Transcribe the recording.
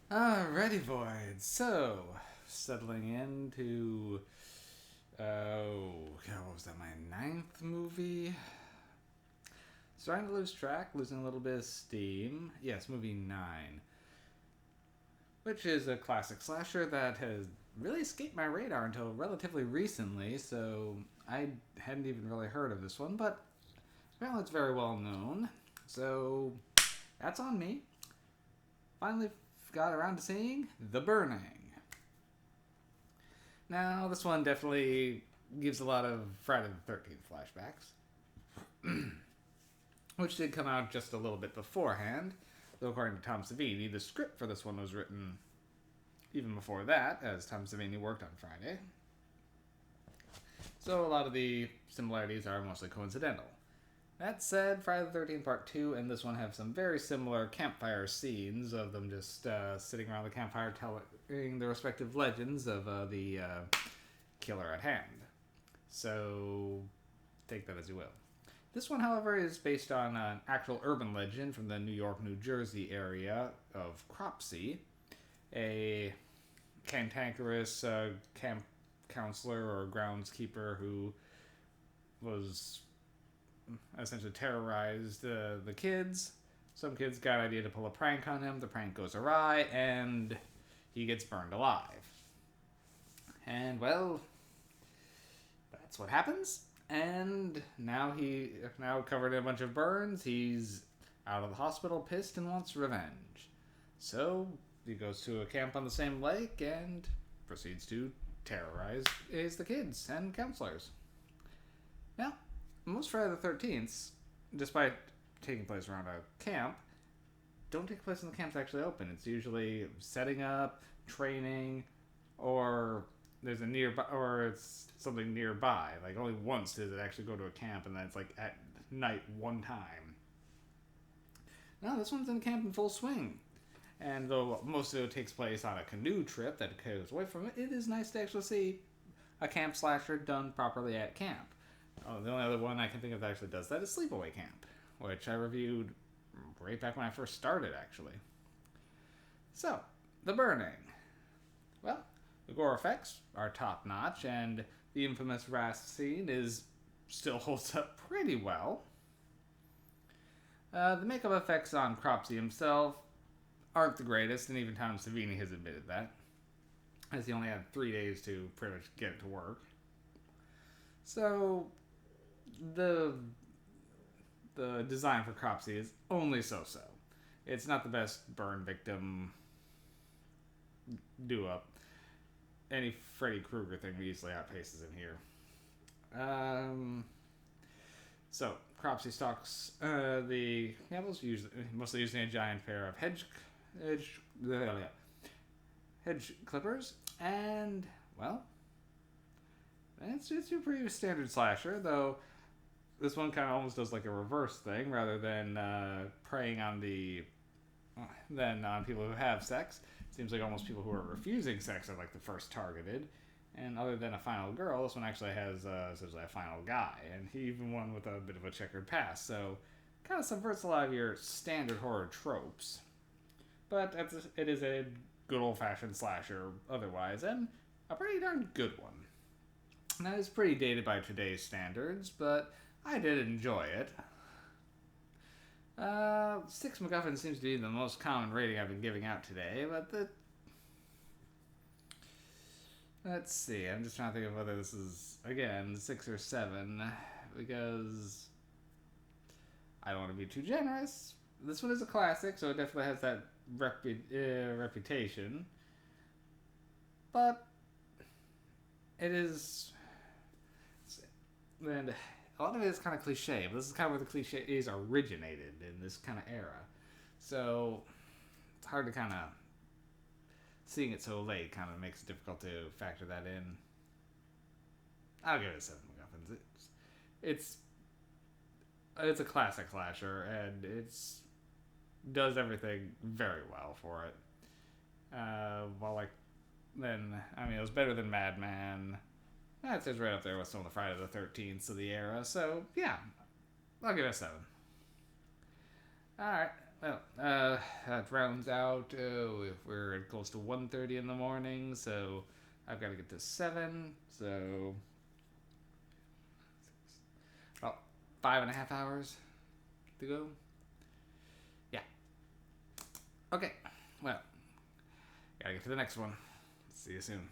Alrighty, Void. So, settling into, what was that, my ninth movie? Starting to lose track, losing a little bit of steam. Yes, movie 9, which is a classic slasher that has really escaped my radar until relatively recently, so I hadn't even really heard of this one, but apparently it's very well known. So, that's on me. Finally got around to seeing The Burning. Now, this one definitely gives a lot of Friday the 13th flashbacks, which did come out just a little bit beforehand. Though, according to Tom Savini, the script for this one was written even before that, as Tom Savini worked on Friday. So, a lot of the similarities are mostly coincidental. That said, Friday the 13th Part 2 and this one have some very similar campfire scenes of them just sitting around the campfire telling the respective legends of the killer at hand. So, take that as you will. This one, however, is based on an actual urban legend from the New York, New Jersey area of Cropsey, a cantankerous camp counselor or groundskeeper who was essentially terrorized the kids. Some kids got an idea to pull a prank on him. The prank goes awry, and he gets burned alive. And, well, that's what happens. And now covered in a bunch of burns, he's out of the hospital, pissed, and wants revenge. So he goes to a camp on the same lake and proceeds to terrorize the kids and counselors. Now, most Friday the 13th, despite taking place around a camp, don't take place in the camp's actually open. It's usually setting up, training, or there's a nearby, or it's something nearby. Like, only once does it actually go to a camp, and then it's like at night one time. No, this one's in camp in full swing. And though most of it takes place on a canoe trip that goes away from it, it is nice to actually see a camp slasher done properly at camp. Oh, the only other one I can think of that actually does that is Sleepaway Camp, which I reviewed right back when I first started, actually. So, The Burning. Well, the gore effects are top notch, and the infamous Rast scene still holds up pretty well. The makeup effects on Cropsey himself aren't the greatest, and even Tom Savini has admitted that, as he only had 3 days to pretty much get it to work. So, the design for Cropsey is only so-so. It's not the best burn victim do-up. Any Freddy Krueger thing easily outpaces him here. So, Cropsey stalks the camels, mostly using a giant pair of hedge clippers, and, well, it's a pretty standard slasher, though this one kind of almost does like a reverse thing rather than preying on people who have sex. It seems like almost people who are refusing sex are like the first targeted. And other than a final girl, this one actually has essentially a final guy, and he even won with a bit of a checkered past. So, kind of subverts a lot of your standard horror tropes. But it is a good old-fashioned slasher otherwise, and a pretty darn good one. Now, it's pretty dated by today's standards, but I did enjoy it. 6 MacGuffin seems to be the most common rating I've been giving out today, but let's see, I'm just trying to think of whether this is, again, 6 or 7, because I don't want to be too generous. This one is a classic, so it definitely has that reputation. But it is... And a lot of it is kind of cliche, but this is kind of where the cliches originated in this kind of era. So it's hard to kind of... Seeing it so late kind of makes it difficult to factor that in. I'll give it 7 MacGuffins. It's a classic slasher, and it's does everything very well for it. It was better than Madman. That says right up there with some of the Friday the 13th of the era. So, yeah, I'll give it a 7. Alright, Well, that rounds out. If we're close to 1:30 in the morning, so I've got to get to 7. So, about 5.5 hours to go. Yeah. Okay. Well, gotta get to the next one. See you soon.